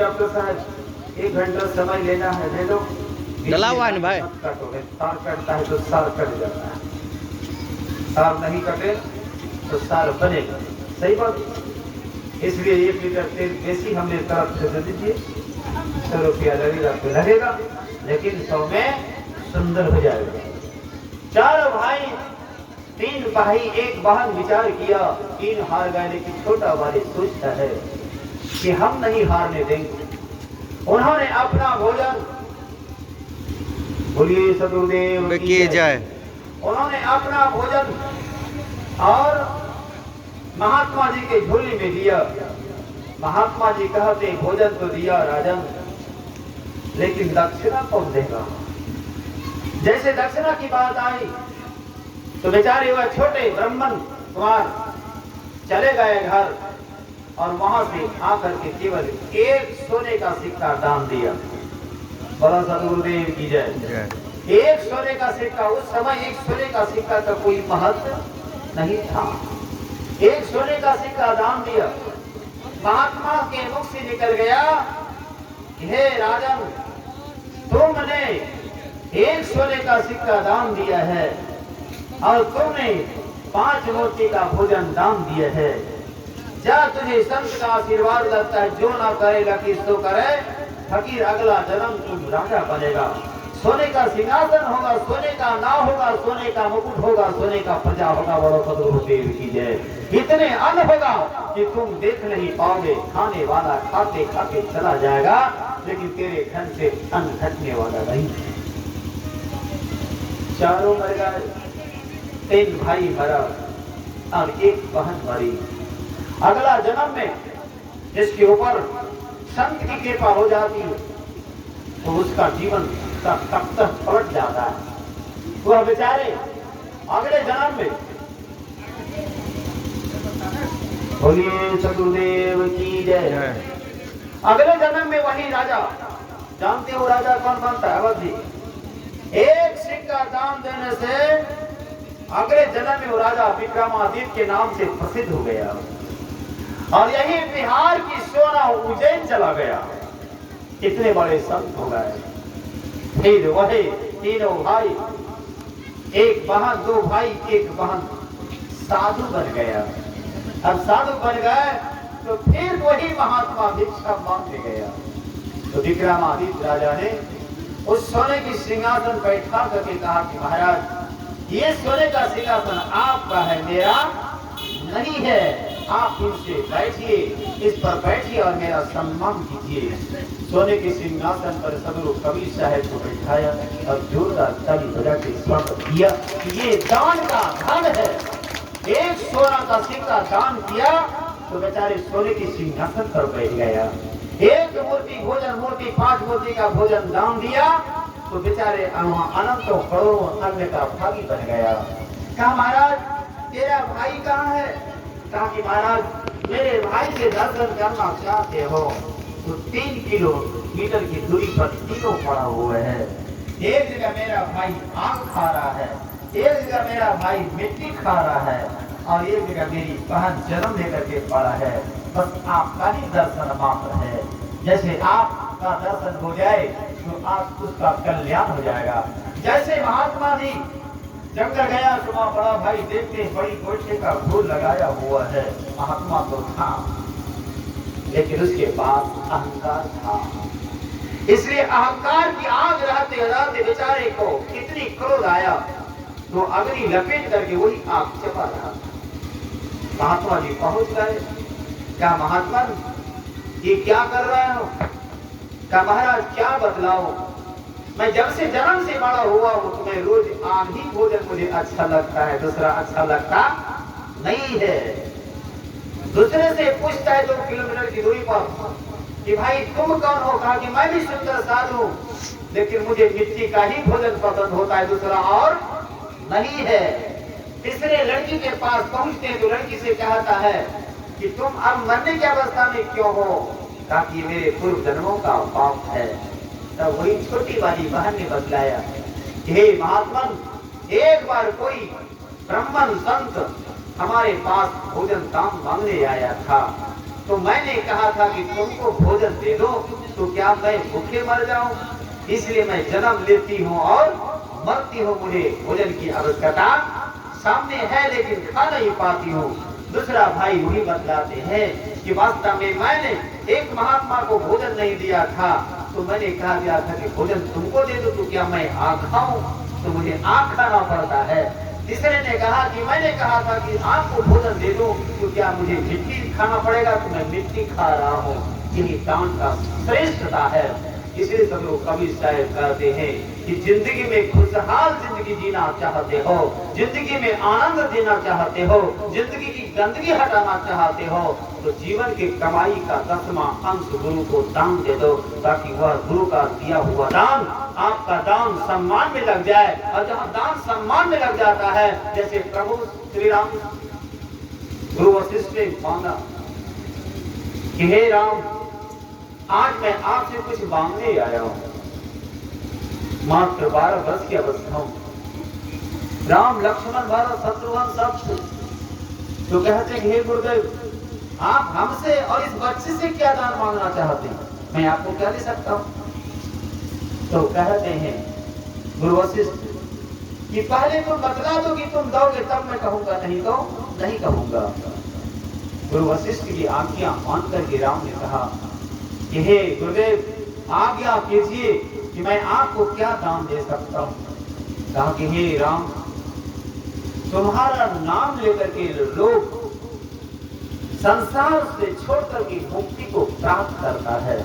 Doctor साहब 1 घंटा समय लेना है, ले लो। जला हुआ है ना भाई? कटोगे, सार कटता है तो सार कट जाता है, सार नहीं कटे तो सार बनेगा। सही बात। इसलिए 1 लीटर तेल बेसी हमने तरफ से दे दीजिए, 100 रुपया लगेगा तो लगेगा, लेकिन 100 में सुंदर हो जाएगा। 4 भाई 3 भाई 1 बहन विचार किया, 3 हार गए, लेकिन छोटा भाई सोचता है कि हम नहीं हारने देंगे। उन्होंने अपना भोजन, बोलिए सदगुरुदेव की जय, उन्होंने अपना भोजन और महात्मा जी के झोली में दिया। महात्मा जी कहते भोजन तो दिया राजन, लेकिन दक्षिणा कौन देगा। जैसे दक्षिणा की बात आई तो बेचारे वह छोटे ब्राह्मण कुमार चले गए घर और वहां से आकर के केवल 1 सोने का सिक्का दान दिया। बोला सदगुरुदेव की जय। 1 सोने का सिक्का, उस समय 1 सोने का सिक्का का कोई महत्व नहीं था। 1 सोने का सिक्का दान दिया। महात्मा के मुख से निकल गया, हे राजन, तुमने 1 सोने का सिक्का दान दिया है और तुमने 5 मोती का भोजन दान दिया है। जा तुझे संत का आशीर्वाद लगता है, जो ना करेगा किसको करे, फकीर अगला जन्म तुम राजा बनेगा। सोने का सिंहासन होगा, सोने का नाव होगा, सोने का मुकुट होगा, सोने का प्रजा होगा। बड़ो सदगुरुदेव की जय। इतने अन्न होगा कि तुम देख नहीं पाओगे, खाने वाला खाते खाते चला जाएगा, लेकिन तेरे धन से अन्न घटने वाला नहीं। चारों मर गए, 3 भाई मरा और 1 बहन मरी। अगला जन्म में जिसके ऊपर संत की कृपा हो जाती है तो उसका जीवन तब तक पलट जाता है। वह बेचारे अगले जन्म में, बोलिए सदगुरुदेव की जय, अगले जन्म में वही राजा, जानते हो राजा कौन बनता है? अवध जी। 1 सिक्का दान देने से अगले जन्म में वो राजा विक्रमादित्य के नाम से प्रसिद्ध हो गया और यही बिहार की सोना उज्जैन चला गया। इतने बड़े संत हो गए। फिर वही तीनों भाई, 1 बहन, 2 भाई 1 बहन साधु बन गया। अब साधु बन गए तो फिर वही महात्मा भिक्षा मांगने गया। तो विक्रमादित्य राजा ने उस सोने की सिंहासन बैठा करके कहा कि महाराज, ये सोने का सिंहासन आपका है, मेरा नहीं है। आप इनसे बैठिए, इस पर बैठिए और मेरा सम्मान कीजिए। सोने के सिंहासन पर सदगुरु कबीर साहब को बैठाया और जोरदार ताली बजा के स्वागत किया कि ये दान का धन है। 1 सोना का सिक्का दान किया तो बेचारे सोने के सिंहासन पर बैठ गया। 1 मूर्ति भोजन, मूर्ति 5 मूर्ति का भोजन दान दिया तो बेचारे अनंतों करोड़ों अन्न का भागी बन गया। कहा महाराज तेरा भाई कहाँ है? कहा कि महाराज मेरे भाई से दर्शन करना चाहते हो तो 3 किलोमीटर की दूरी पर तीनों पड़ा हुआ है। एक जगह मेरा भाई आग खा रहा है, एक जगह मेरा भाई मिट्टी खा रहा है और एक जगह मेरी बहन जन्म लेकर के पड़ा है। बस आपका ही दर्शन मात्र है। जैसे आपका दर्शन हो जाए तो आप उसका कल्याण हो जाएगा। जैसे महात्मा जी जंगल गया तो वहाँ बड़ा भाई देखते बड़ी गोटे का फूल लगाया हुआ है। महात्मा तो था लेकिन उसके पास अहंकार था, इसलिए अहंकार की आग रहते रहते बेचारे को कितनी क्रोध आया तो अग्नि लपेट करके वही आग चपा रहा। महात्मा जी पहुंच गए। क्या महात्मा ये क्या कर रहे हो? क्या महाराज क्या बदलाओ? मैं जब से जन्म से बड़ा हुआ हूँ तुम्हें रोज आग ही भोजन मुझे अच्छा लगता है, दूसरा अच्छा लगता नहीं है। दूसरे से पूछता है 2 किलोमीटर की दूरी पर कि भाई तुम कौन हो? कहा कि मैं भी सुंदर साधु, लेकिन मुझे मिट्टी का ही भोजन पसंद होता है, दूसरा और नहीं है। तीसरे लड़की के पास पहुंचते हैं तो लड़की से कहता है कि तुम अब मरने की अवस्था में क्यों हो? ताकि मेरे पूर्व जन्मों का पाप है। तब वही छोटी वाली बहन ने बतलाया, हे महात्मन, एक बार कोई ब्राह्मण संत हमारे पास भोजन दान मांगने आया था। तो मैंने कहा था कि तुमको भोजन दे दो, तो क्या मैं भूखे मर जाऊं? इसलिए मैं जन्म लेती हूँ और मरती हूँ, मुझे भोजन की आवश्यकता सामने है लेकिन खा नहीं पाती हूँ। दूसरा भाई वही बतलाते हैं कि वास्तव में मैंने एक महात्मा को भोजन नहीं दिया था, तो मैंने कहा दिया था कि भोजन तुमको दे दो, तो क्या मैं आग खाऊं? तो मुझे आग खाना पड़ता है। तीसरे ने कहा कि मैंने कहा था कि आपको भोजन दे दूं, तो क्या मुझे मिट्टी खाना पड़ेगा? तो मैं मिट्टी खा रहा हूँ। यही दान का श्रेष्ठता है। इसलिए सब लोग कवि शायद कहते हैं कि जिंदगी में खुशहाल जिंदगी जीना चाहते हो, जिंदगी में आनंद देना चाहते हो, जिंदगी की गंदगी हटाना चाहते हो, तो जीवन के कमाई का 10वां अंश गुरु को दान दे दो, ताकि वह गुरु का दिया हुआ दान आपका दान सम्मान में लग जाए। और जहाँ दान सम्मान में लग जाता है, जैसे प्रभु श्री राम गुरु वशिष्ठ ने मांगा कि हे राम, आज मैं आपसे कुछ मांगने आया हूं, मात्र 12 वर्ष की अवस्था हूं। राम लक्ष्मण भरत शत्रुघ्न सब तो कहते हैं हे गुरुदेव, आप हमसे और इस बच्चे से क्या दान मांगना चाहते हैं? मैं आपको क्या दे सकता हूं? तो कहते हैं गुरु वशिष्ठ कि पहले तुम बतला दो कि तुम दोगे, तब मैं कहूंगा, नहीं तो नहीं कहूंगा। गुरु वशिष्ठ की आज्ञा मान करके राम ने कहा कि हे गुरुदेव, आज्ञा कीजिए कि मैं आपको क्या दान दे सकता हूं। कहा कि हे राम, तुम्हारा नाम लेकर के लोग संसार से छोड़कर के मुक्ति को प्राप्त करता है,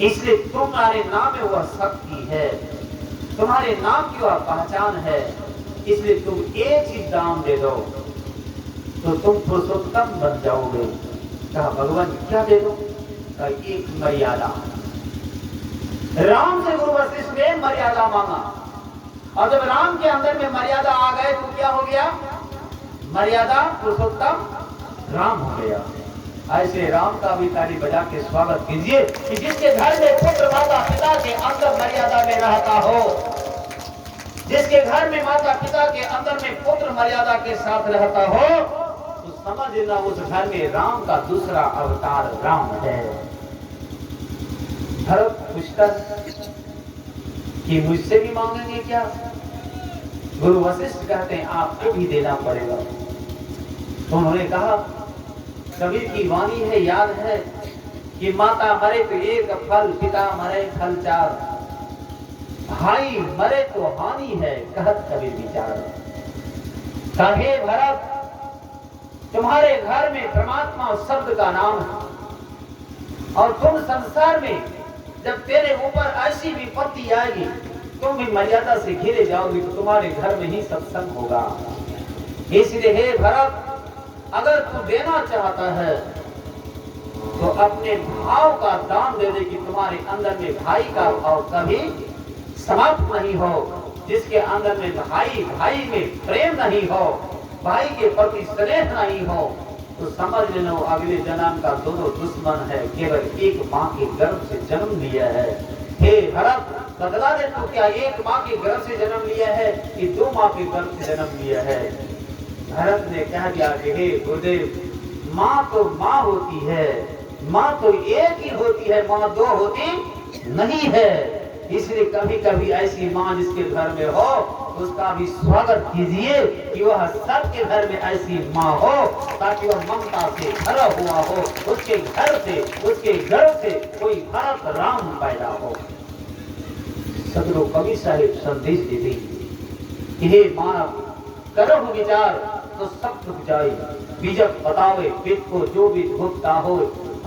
इसलिए तुम्हारे नाम में वह शक्ति है, तुम्हारे नाम की वह पहचान है, इसलिए तुम एक ही दान दे दो तो तुम पुरुषोत्तम बन जाओगे। कहा भगवान क्या दे दो? एक मर्यादा। राम से गुरु वशिष्ठ ने मर्यादा मांगा, और जब राम के अंदर में मर्यादा आ गए तो क्या हो गया? मर्यादा पुरुषोत्तम राम हो गया। ऐसे राम का भी ताली बजा के स्वागत कीजिए कि जिसके घर में पुत्र माता पिता के अंदर मर्यादा में रहता हो, जिसके घर में माता पिता के अंदर में पुत्र मर्यादा के साथ रहता हो, तो समझ लेना उस घर में राम का दूसरा अवतार राम है। भरत पूछता कि मुझसे भी मांगेंगे क्या? गुरु वशिष्ठ कहते हैं आपको भी देना पड़ेगा। तो उन्होंने कहा, कबीर की वाणी है, याद है कि माता मरे तो एक फल, पिता मरे फल 4, भाई मरे तो हानि है, कहत कबीर विचार। कहे भरत, तुम्हारे घर में परमात्मा शब्द का नाम है, और तुम संसार में जब तेरे ऊपर ऐसी विपत्ति आएगी, तुम भी मर्यादा से घिरे जाओगे, तो तुम्हारे घर में ही सत्संग होगा। इसलिए हे भरत, अगर तू देना चाहता है तो अपने भाव का दान दे दे कि तुम्हारे अंदर में भाई का भाव कभी समाप्त नहीं हो। जिसके अंदर में भाई भाई में प्रेम नहीं हो, भाई के प्रति स्नेह नहीं हो, तो समझ लेना अगले जन्म का दोनों दुश्मन है, केवल एक माँ के गर्भ से जन्म लिया है। हे भरत, बदला दे तो क्या एक माँ के गर्भ से जन्म लिया है कि 2 माँ के गर्भ से जन्म लिया है? भरत ने कह दिया कि हे गुरुदेव, माँ तो माँ होती है, माँ तो एक ही होती है, माँ 2 होती नहीं है। इसलिए कभी कभी ऐसी माँ जिसके घर में हो, उसका भी स्वागत कीजिए कि वह सबके घर में ऐसी माँ हो, ताकि वह ममता से भरा हुआ हो, उसके घर से, उसके गर्भ से कोई भरत राम पैदा हो। सदगुरु कवि साहिब संदेश देते कि हे मानव, करहु विचार तो सब दुख जाए, बीजक बतावे पित को जो भी भुगता हो,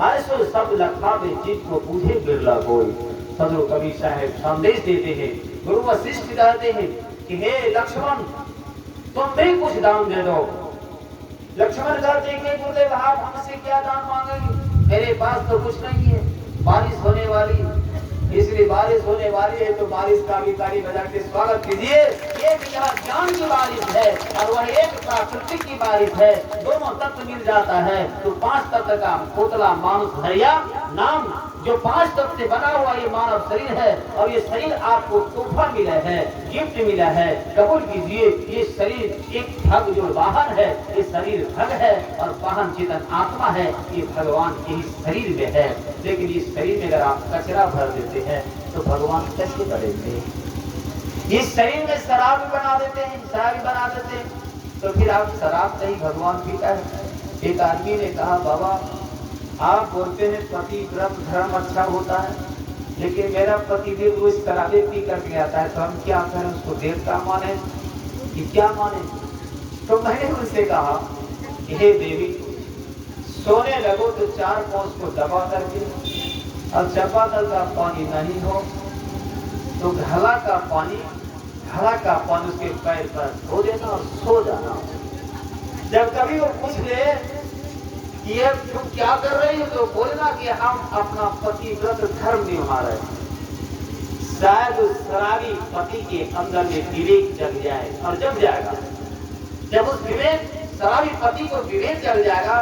ऐसो सब लखावे चित को पूछे बिरला कोई। सदगुरु कवि साहिब संदेश देते हैं, गुरु वशिष्ठ कहते हैं कि हे लक्ष्मण, तुम भी कुछ दान दे दो। लक्ष्मण कहते हैं कि गुरुदेव आप हमसे क्या दान मांगेंगे? मेरे पास तो कुछ नहीं है, बारिश होने वाली, इसलिए बारिश होने वाली है तो बारिश का भी ताली बजा के स्वागत कीजिए। एक यहाँ ज्ञान की बारिश है और वह एक प्राकृतिक की बारिश है, दोनों तत्व मिल जाता है तो 5 तत्व का पुतला मानुष हरिया नाम जो 5 तत्व से बना हुआ ये मानव शरीर है और ये शरीर आपको तोहफा मिला है, गिफ्ट मिला है, कबूल कीजिए। ये शरीर एक भग जो वाहन है, ये शरीर भग है और वाहन चेतन आत्मा है, ये भगवान के ही शरीर में है। लेकिन इस शरीर में अगर आप कचरा भर देते हैं तो भगवान कैसे बढ़ेंगे? इस शरीर में शराब बना देते हैं, शराबी बना देते हैं, तो फिर आप शराब नहीं भगवान पीता है। एक आदमी ने कहा, बाबा आप बोलते हैं पति व्रत धर्म अच्छा होता है, लेकिन मेरा पति भी रोज शराबे पी करके आता है, तो हम क्या करें? उसको देवता माने कि क्या माने? तो मैंने उनसे कहा, हे देवी, सोने लगो तो 4 कोस को दबा करके, और चापाकल का पानी नहीं हो तो घड़ा का पानी उसके पैर पर धो देना और सो जाना। जब कभी वो पूछ ले ये तुम क्या कर रही हो, तो बोलना कि हम अपना पति व्रत धर्म निभा रहे हैं। शायद उस शराबी पति के अंदर में विवेक जग जाए, और जग जाएगा। जब उस विवेक शराबी पति को विवेक जग जाएगा,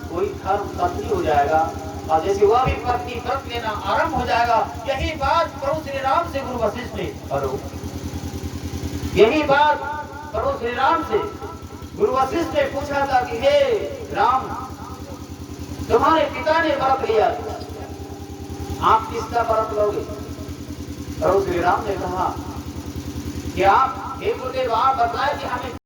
कोई धर्म पत्नी हो जाएगा, और जैसे वह भी पत्नी व्रत लेना आरंभ हो जाएगा। यही बात प्रभु श्री राम से गुरु वशिष्ठ ने करो, यही बात प्रभु श्री राम से गुरु वशिष्ठ ने पूछा था कि हे राम, तुम्हारे पिता ने व्रत लिया, आप किसका व्रत लोगे? प्रभु श्री राम ने कहा कि आप, हे गुरुदेव, आप बताए कि हमें